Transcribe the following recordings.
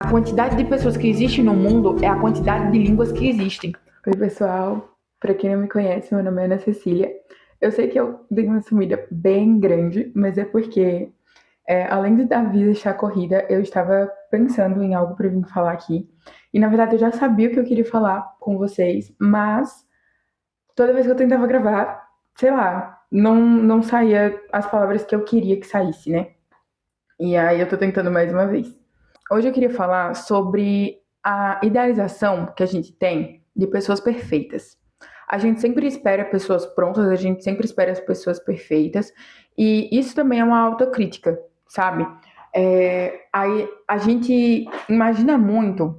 A quantidade de pessoas que existem no mundo é a quantidade de línguas que existem. Oi, pessoal. Para quem não me conhece, meu nome é Ana Cecília. Eu sei que eu dei uma sumida bem grande, mas é porque, além de da vida estar corrida, eu estava pensando em algo para vir falar aqui. E na verdade eu já sabia o que eu queria falar com vocês, mas toda vez que eu tentava gravar, sei lá, não saía as palavras que eu queria que saísse, né? E aí eu tô tentando mais uma vez. Hoje eu queria falar sobre a idealização que a gente tem de pessoas perfeitas. A gente sempre espera pessoas prontas, a gente sempre espera as pessoas perfeitas, e isso também é uma autocrítica, sabe? Aí a gente imagina muito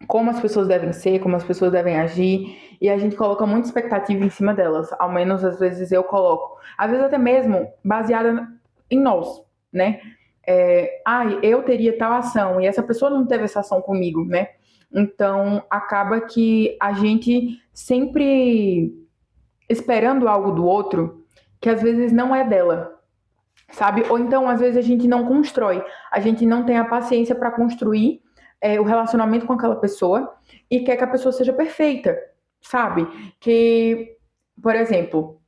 como as pessoas devem ser, como as pessoas devem agir, e a gente coloca muita expectativa em cima delas, ao menos às vezes eu coloco. Às vezes até mesmo baseada em nós, né? Eu teria tal ação e essa pessoa não teve essa ação comigo, né? Então acaba que a gente sempre esperando algo do outro que às vezes não é dela, sabe? Ou então às vezes a gente não constrói, a gente não tem a paciência para construir o relacionamento com aquela pessoa e quer que a pessoa seja perfeita, sabe? Que, por exemplo,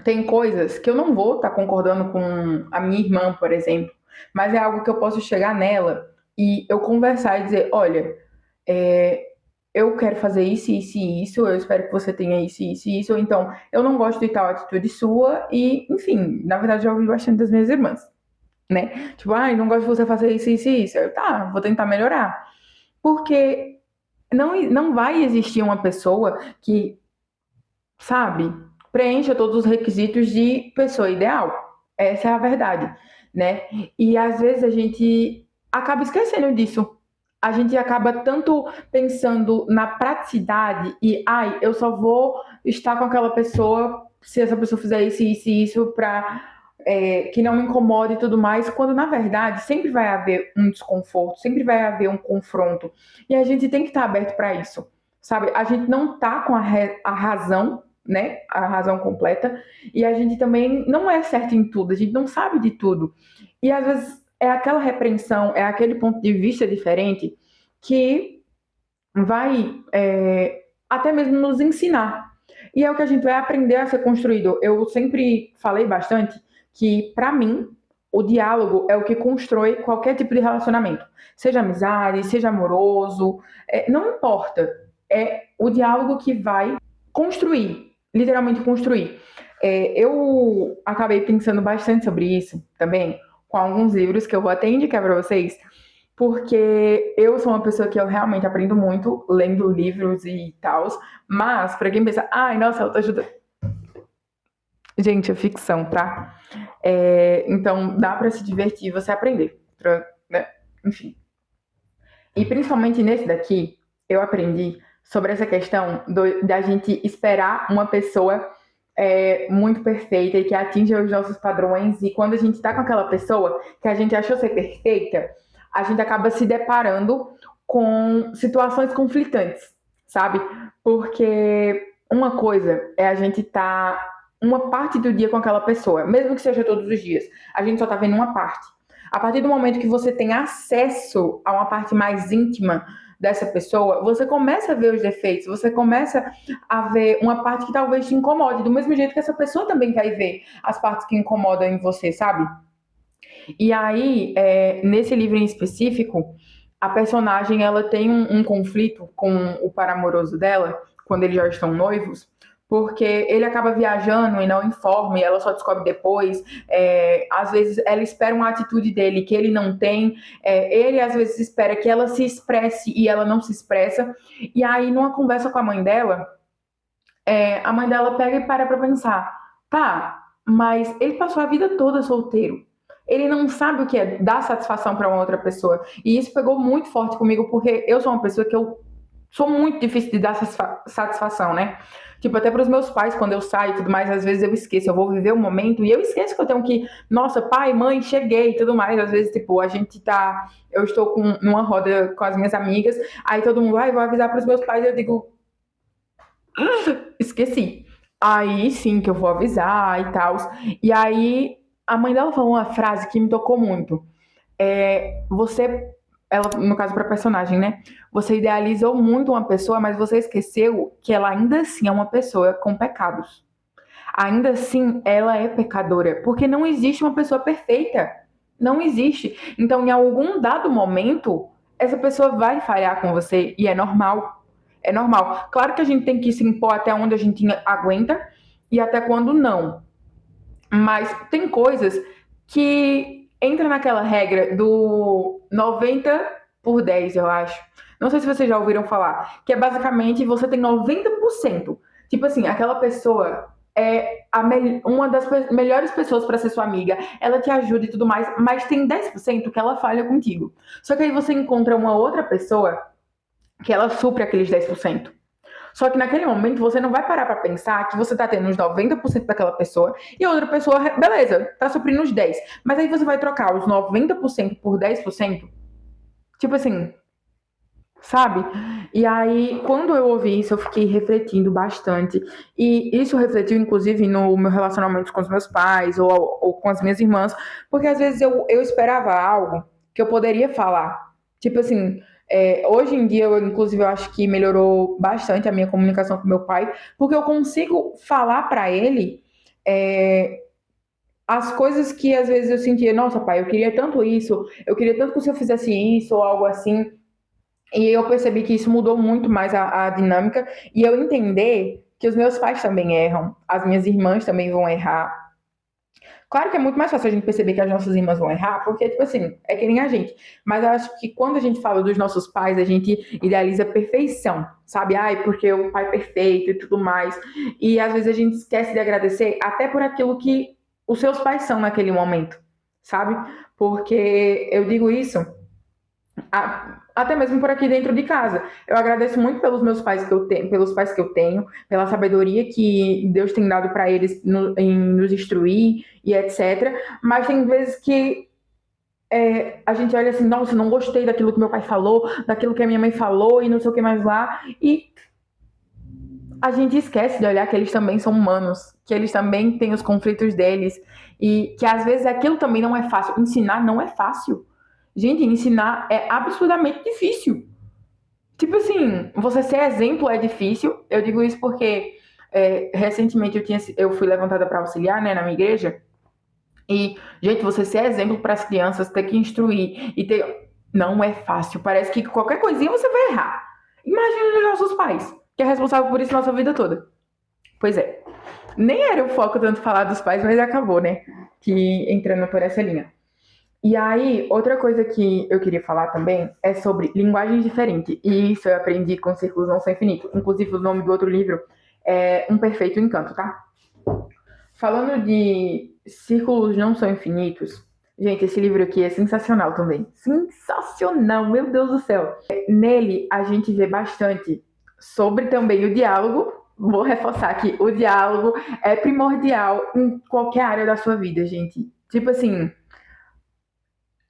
tem coisas que eu não vou estar concordando com a minha irmã, por exemplo, mas é algo que eu posso chegar nela e eu conversar e dizer, olha, é, eu quero fazer isso, isso e isso, eu espero que você tenha isso, isso e isso, ou então, eu não gosto de tal atitude sua, e, enfim, na verdade, eu já ouvi bastante das minhas irmãs, né? Tipo, ai, não gosto de você fazer isso, isso e isso. Eu, tá, vou tentar melhorar. Porque não vai existir uma pessoa que, sabe, preencha todos os requisitos de pessoa ideal. Essa é a verdade, né? E às vezes a gente acaba esquecendo disso. A gente acaba tanto pensando na praticidade e, ai, eu só vou estar com aquela pessoa se essa pessoa fizer isso, isso e isso para que não me incomode e tudo mais, quando na verdade sempre vai haver um desconforto, sempre vai haver um confronto. E a gente tem que estar aberto para isso, sabe? A gente não tá com a razão, né? A razão completa, e a gente também não é certo em tudo, a gente não sabe de tudo. E às vezes é aquela repreensão, é aquele ponto de vista diferente que vai até mesmo nos ensinar. E é o que a gente vai aprender a ser construído. Eu sempre falei bastante que, para mim, o diálogo é o que constrói qualquer tipo de relacionamento. Seja amizade, seja amoroso, não importa. É o diálogo que vai construir, literalmente construir. Eu acabei pensando bastante sobre isso também, com alguns livros que eu vou até indicar para vocês, porque eu sou uma pessoa que eu realmente aprendo muito lendo livros e tal, mas para quem pensa, ai, nossa, autoajuda. Gente, é ficção, tá? Então dá para se divertir e você aprender, né? Enfim. E principalmente nesse daqui, eu aprendi sobre essa questão da gente esperar uma pessoa muito perfeita e que atinja os nossos padrões. E quando a gente está com aquela pessoa que a gente achou ser perfeita, a gente acaba se deparando com situações conflitantes, sabe? Porque uma coisa é a gente estar uma parte do dia com aquela pessoa, mesmo que seja todos os dias, a gente só tá vendo uma parte. A partir do momento que você tem acesso a uma parte mais íntima dessa pessoa, você começa a ver os defeitos, você começa a ver uma parte que talvez te incomode, do mesmo jeito que essa pessoa também vai ver as partes que incomodam em você, sabe? E aí, nesse livro em específico, a personagem ela tem um conflito com o par amoroso dela, quando eles já estão noivos, porque ele acaba viajando e não informa, e ela só descobre depois. Às vezes ela espera uma atitude dele que ele não tem, ele às vezes espera que ela se expresse e ela não se expressa. E aí, numa conversa com a mãe dela pega e para pra pensar, tá, mas ele passou a vida toda solteiro. Ele não sabe o que é dar satisfação para uma outra pessoa. E isso pegou muito forte comigo, porque eu sou uma pessoa que eu sou muito difícil de dar satisfação, né? Tipo, até para os meus pais, quando eu saio e tudo mais, às vezes eu esqueço, eu vou viver o momento e eu esqueço que eu tenho que, nossa, pai, mãe, cheguei e tudo mais. Às vezes, tipo, eu estou numa roda com as minhas amigas, aí todo mundo vai, vou avisar para os meus pais, eu digo, esqueci. Aí sim que eu vou avisar e tal. E aí a mãe dela falou uma frase que me tocou muito. Você ela, no caso pra personagem, né? Você idealizou muito uma pessoa, mas você esqueceu que ela ainda assim é uma pessoa com pecados. Ainda assim, ela é pecadora, porque não existe uma pessoa perfeita. Não existe. Então, em algum dado momento, essa pessoa vai falhar com você e é normal. É normal. Claro que a gente tem que se impor até onde a gente aguenta e até quando não. Mas tem coisas que entra naquela regra do 90 por 10, eu acho. Não sei se vocês já ouviram falar, que é basicamente você tem 90%. Tipo assim, aquela pessoa é uma das melhores pessoas para ser sua amiga, ela te ajuda e tudo mais, mas tem 10% que ela falha contigo. Só que aí você encontra uma outra pessoa que ela supre aqueles 10%. Só que naquele momento você não vai parar pra pensar que você tá tendo uns 90% daquela pessoa e a outra pessoa, beleza, tá suprindo os 10. Mas aí você vai trocar os 90% por 10%? Tipo assim, sabe? E aí, quando eu ouvi isso, eu fiquei refletindo bastante. E isso refletiu, inclusive, no meu relacionamento com os meus pais ou com as minhas irmãs, porque às vezes eu esperava algo que eu poderia falar. Tipo assim, hoje em dia, inclusive, eu acho que melhorou bastante a minha comunicação com meu pai, porque eu consigo falar para ele é, as coisas que às vezes eu sentia, nossa, pai, eu queria tanto isso, eu queria tanto que o senhor fizesse isso ou algo assim. E eu percebi que isso mudou muito mais a dinâmica e eu entender que os meus pais também erram, as minhas irmãs também vão errar. Claro que é muito mais fácil a gente perceber que as nossas irmãs vão errar, porque, tipo assim, é que nem a gente. Mas eu acho que quando a gente fala dos nossos pais, a gente idealiza a perfeição, sabe? Ai, porque o pai é perfeito e tudo mais. E às vezes a gente esquece de agradecer até por aquilo que os seus pais são naquele momento, sabe? Porque eu digo isso até mesmo por aqui dentro de casa. Eu agradeço muito pelos meus pais que eu tenho, pelos pais que eu tenho, pela sabedoria que Deus tem dado para eles em nos instruir e etc. Mas tem vezes que a gente olha assim, nossa, não gostei daquilo que meu pai falou, daquilo que a minha mãe falou e não sei o que mais lá. E a gente esquece de olhar que eles também são humanos, que eles também têm os conflitos deles e que às vezes aquilo também não é fácil. Ensinar não é fácil. Gente, ensinar é absurdamente difícil. Tipo assim, você ser exemplo é difícil. Eu digo isso porque recentemente eu fui levantada para auxiliar, né, na minha igreja. E, gente, você ser exemplo para as crianças, ter que instruir e ter. Não é fácil. Parece que qualquer coisinha você vai errar. Imagina os nossos pais, que é responsável por isso a nossa vida toda. Pois é. Nem era o foco tanto falar dos pais, mas acabou, né? Que entrando por essa linha. E aí, outra coisa que eu queria falar também é sobre linguagens diferentes. E isso eu aprendi com Círculos Não São Infinitos. Inclusive, o nome do outro livro é Um Perfeito Encanto, tá? Falando de Círculos Não São Infinitos, gente, esse livro aqui é sensacional também. Sensacional, meu Deus do céu. Nele, a gente vê bastante sobre também o diálogo. Vou reforçar aqui, o diálogo é primordial em qualquer área da sua vida, gente. Tipo assim,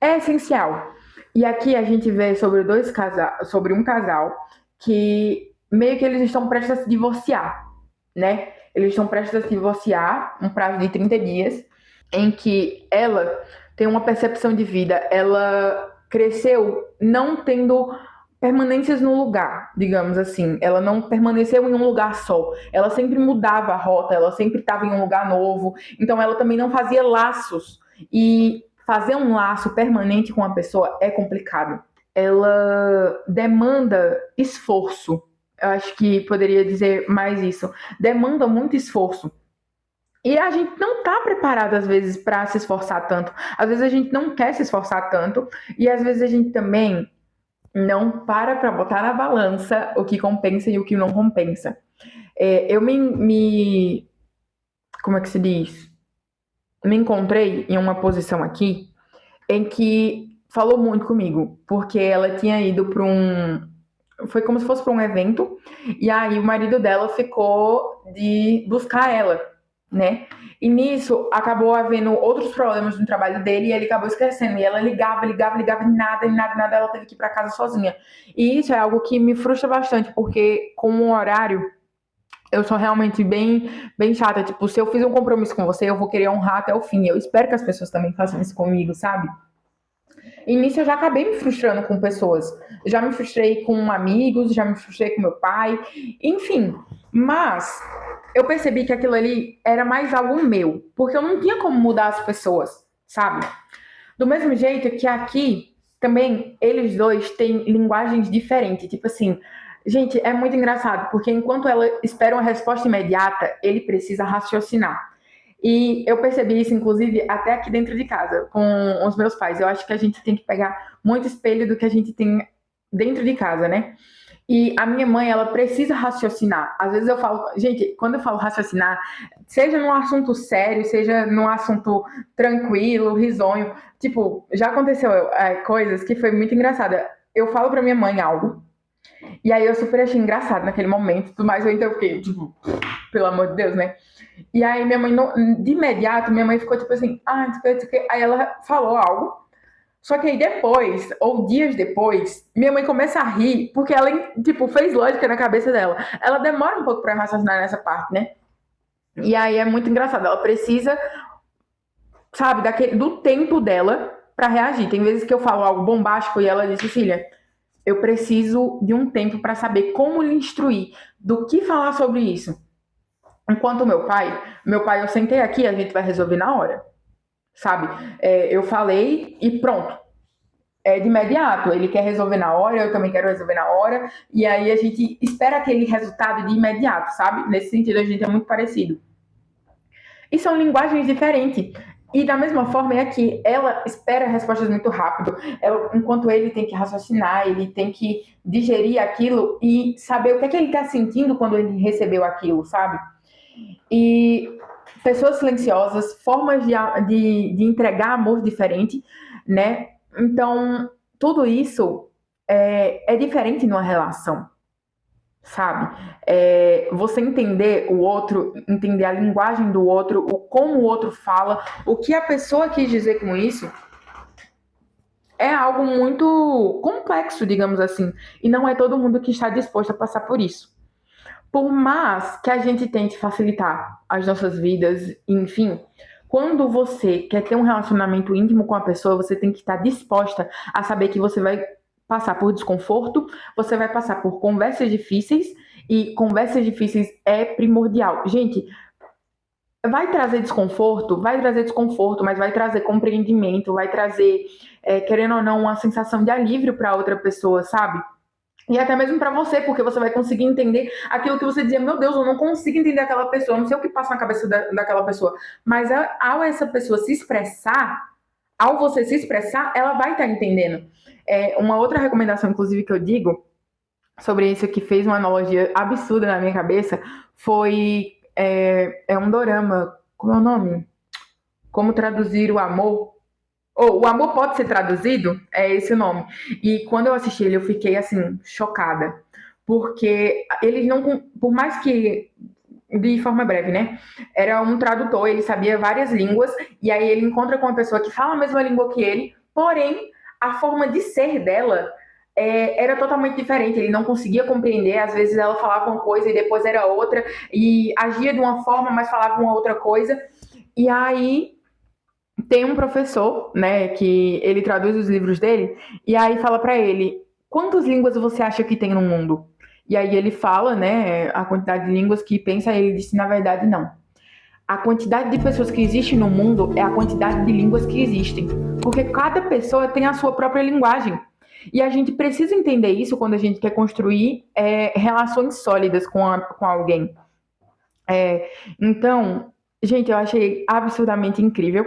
é essencial. E aqui a gente vê sobre um casal que meio que eles estão prestes a se divorciar, né? Eles estão prestes a se divorciar, um prazo de 30 dias, em que ela tem uma percepção de vida, ela cresceu não tendo permanências no lugar, digamos assim. Ela não permaneceu em um lugar só. Ela sempre mudava a rota, ela sempre estava em um lugar novo. Então ela também não fazia laços. E fazer um laço permanente com a pessoa é complicado. Ela demanda esforço. Eu acho que poderia dizer mais isso. Demanda muito esforço. E a gente não está preparado, às vezes, para se esforçar tanto. Às vezes a gente não quer se esforçar tanto. E às vezes a gente também não para botar na balança o que compensa e o que não compensa. Eu como é que se diz? Me encontrei em uma posição aqui em que falou muito comigo, porque ela tinha ido para foi como se fosse para um evento, e aí o marido dela ficou de buscar ela, né? E nisso acabou havendo outros problemas no trabalho dele e ele acabou esquecendo. E ela ligava, e nada, ela teve que ir para casa sozinha. E isso é algo que me frustra bastante, porque com o horário eu sou realmente bem chata. Tipo, se eu fiz um compromisso com você, eu vou querer honrar até o fim. Eu espero que as pessoas também façam isso comigo, sabe? E nisso eu já acabei me frustrando com pessoas. Já me frustrei com amigos, já me frustrei com meu pai, enfim. Mas eu percebi que aquilo ali era mais algo meu, porque eu não tinha como mudar as pessoas, sabe? Do mesmo jeito que aqui também eles dois têm linguagens diferentes. Tipo assim, gente, é muito engraçado, porque enquanto ela espera uma resposta imediata, ele precisa raciocinar. E eu percebi isso, inclusive, até aqui dentro de casa, com os meus pais. Eu acho que a gente tem que pegar muito espelho do que a gente tem dentro de casa, né? E a minha mãe, ela precisa raciocinar. Às vezes eu falo, gente, quando eu falo raciocinar, seja num assunto sério, seja num assunto tranquilo, risonho. Tipo, já aconteceu coisas que foi muito engraçada. Eu falo pra minha mãe algo, e aí eu super achei engraçado naquele momento, mas eu então fiquei, tipo, pelo amor de Deus, né? E aí minha mãe, de imediato, minha mãe ficou tipo assim, ah, não sei o que. Aí ela falou algo, só que aí depois, ou dias depois, minha mãe começa a rir, porque ela, tipo, fez lógica na cabeça dela. Ela demora um pouco pra raciocinar nessa parte, né? E aí é muito engraçado. Ela precisa, sabe, do tempo dela pra reagir. Tem vezes que eu falo algo bombástico e ela diz, Cecília, eu preciso de um tempo pra saber como lhe instruir, do que falar sobre isso. Enquanto meu pai, eu sentei aqui, a gente vai resolver na hora, sabe? Eu falei e pronto. De imediato. Ele quer resolver na hora, eu também quero resolver na hora, e aí a gente espera aquele resultado de imediato, sabe? Nesse sentido, a gente é muito parecido. E são linguagens diferentes. E da mesma forma é que ela espera respostas muito rápido, enquanto ele tem que raciocinar, ele tem que digerir aquilo e saber o que é que ele está sentindo quando ele recebeu aquilo, sabe? E pessoas silenciosas, formas de entregar amor diferente, né? Então, tudo isso é diferente numa relação, sabe? Você entender o outro, entender a linguagem do outro, o como o outro fala, o que a pessoa quis dizer com isso, é algo muito complexo, digamos assim. E não é todo mundo que está disposto a passar por isso. Por mais que a gente tente facilitar as nossas vidas, enfim, quando você quer ter um relacionamento íntimo com a pessoa, você tem que estar disposta a saber que você vai passar por desconforto, você vai passar por conversas difíceis, e conversas difíceis é primordial. Gente, vai trazer desconforto, mas vai trazer compreendimento, vai trazer, querendo ou não, uma sensação de alívio para outra pessoa, sabe? E até mesmo para você, porque você vai conseguir entender aquilo que você dizia, meu Deus, eu não consigo entender aquela pessoa, não sei o que passa na cabeça daquela pessoa. Mas ao essa pessoa se expressar, ao você se expressar, ela vai estar entendendo. Uma outra recomendação, inclusive, que eu digo sobre isso, que fez uma analogia absurda na minha cabeça, foi um dorama. Como é o nome? Como traduzir o amor? Ou O Amor Pode Ser Traduzido, é esse o nome. E quando eu assisti ele, eu fiquei assim, chocada. Porque eles não. Por mais que. De forma breve, né? Era um tradutor, ele sabia várias línguas, e aí ele encontra com uma pessoa que fala a mesma língua que ele, porém, a forma de ser dela era totalmente diferente. Ele não conseguia compreender, às vezes ela falava uma coisa e depois era outra, e agia de uma forma, mas falava uma outra coisa. E aí tem um professor, né, que ele traduz os livros dele, e aí fala pra ele, quantas línguas você acha que tem no mundo? E aí ele fala, né, a quantidade de línguas que pensa, ele disse, na verdade, não. A quantidade de pessoas que existem no mundo é a quantidade de línguas que existem. Porque cada pessoa tem a sua própria linguagem. E a gente precisa entender isso quando a gente quer construir relações sólidas com alguém. Então, gente, eu achei absurdamente incrível.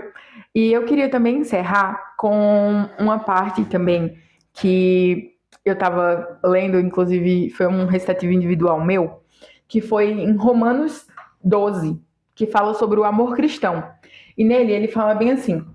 E eu queria também encerrar com uma parte também que eu estava lendo, inclusive foi um recitativo individual meu, que foi em Romanos 12, que fala sobre o amor cristão. E nele ele fala bem assim: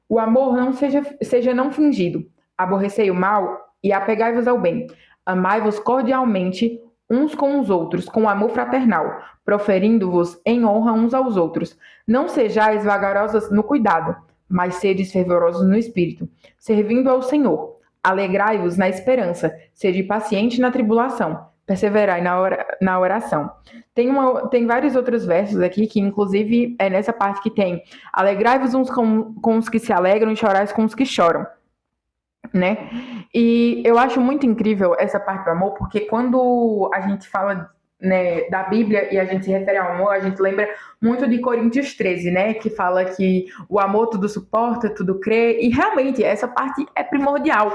o amor não seja não fingido, aborrecei o mal e apegai-vos ao bem. Amai-vos cordialmente uns com os outros, com amor fraternal, proferindo-vos em honra uns aos outros. Não sejais vagarosas no cuidado, mas sedes fervorosos no espírito, servindo ao Senhor. Alegrai-vos na esperança, sede paciente na tribulação, perseverai na oração. Tem vários outros versos aqui, que inclusive é nessa parte que tem: alegrai-vos uns com os que se alegram e chorais com os que choram. né? E eu acho muito incrível essa parte do amor, porque quando a gente fala, né, da Bíblia e a gente se refere ao amor, a gente lembra muito de Coríntios 13, né, que fala que o amor tudo suporta, tudo crê, e realmente essa parte é primordial.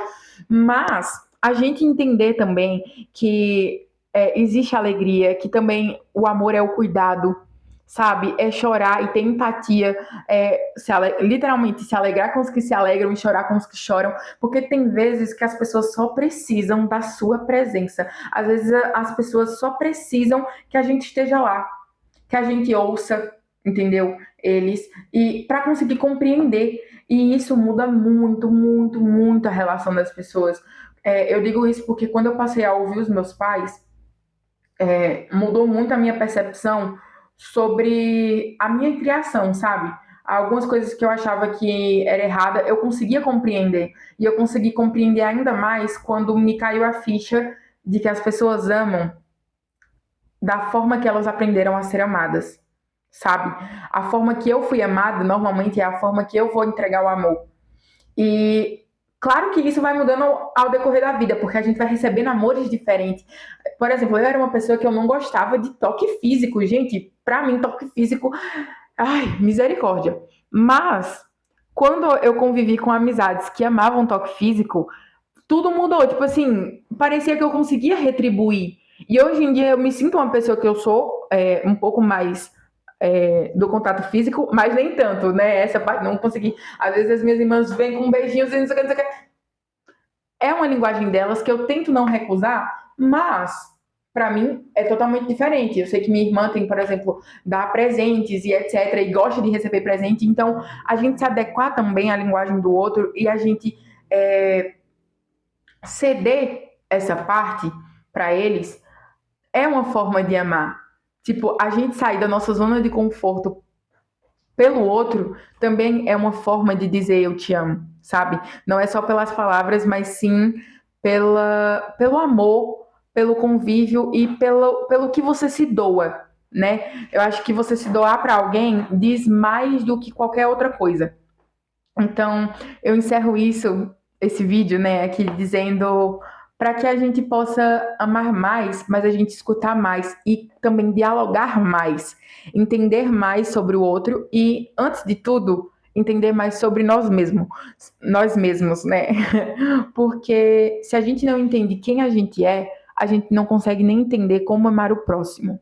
Mas a gente entender também que existe alegria, que também o amor é o cuidado, sabe? É chorar e ter empatia, literalmente se alegrar com os que se alegram e chorar com os que choram, porque tem vezes que as pessoas só precisam da sua presença. Às vezes as pessoas só precisam que a gente esteja lá, que a gente ouça, entendeu? Eles, e para conseguir compreender. E isso muda muito, muito, muito a relação das pessoas. Eu digo isso porque quando eu passei a ouvir os meus pais, mudou muito a minha percepção sobre a minha criação, sabe? Algumas coisas que eu achava que era errada, eu conseguia compreender. E eu consegui compreender ainda mais quando me caiu a ficha de que as pessoas amam da forma que elas aprenderam a ser amadas, sabe? A forma que eu fui amada, normalmente, é a forma que eu vou entregar o amor. E claro que isso vai mudando ao decorrer da vida, porque a gente vai recebendo amores diferentes. Por exemplo, eu era uma pessoa que eu não gostava de toque físico. Gente, pra mim, toque físico, ai, misericórdia. Mas, quando eu convivi com amizades que amavam toque físico, tudo mudou. Tipo assim, parecia que eu conseguia retribuir. E hoje em dia eu me sinto uma pessoa que eu sou um pouco mais do contato físico, mas nem tanto, né? Essa parte não consegui. Às vezes as minhas irmãs vêm com beijinhos e não sei o que, não sei o que. É uma linguagem delas que eu tento não recusar, mas para mim é totalmente diferente. Eu sei que minha irmã tem, por exemplo, dar presentes e etc, e gosta de receber presente, então a gente se adequar também à linguagem do outro e a gente ceder essa parte para eles é uma forma de amar. Tipo, a gente sair da nossa zona de conforto pelo outro também é uma forma de dizer eu te amo, sabe? Não é só pelas palavras, mas sim pelo amor, pelo convívio e pelo que você se doa, né? Eu acho que você se doar para alguém diz mais do que qualquer outra coisa. Então, eu encerro esse vídeo, né, aqui dizendo para que a gente possa amar mais, mas a gente escutar mais e também dialogar mais, entender mais sobre o outro e, antes de tudo, entender mais sobre nós mesmos, né? Porque se a gente não entende quem a gente não consegue nem entender como amar o próximo,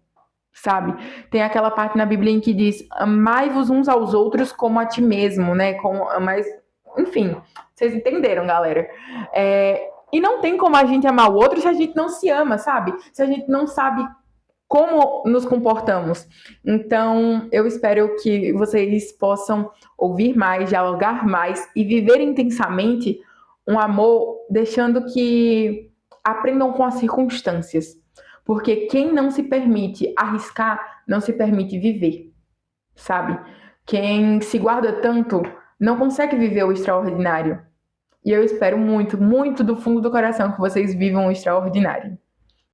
sabe? Tem aquela parte na Bíblia em que diz: amai-vos uns aos outros como a ti mesmo, né? Mas, enfim, vocês entenderam, galera. E não tem como a gente amar o outro se a gente não se ama, sabe? Se a gente não sabe como nos comportamos. Então, eu espero que vocês possam ouvir mais, dialogar mais e viver intensamente um amor, deixando que aprendam com as circunstâncias. Porque quem não se permite arriscar, não se permite viver, sabe? Quem se guarda tanto não consegue viver o extraordinário. E eu espero muito, muito do fundo do coração que vocês vivam o extraordinário.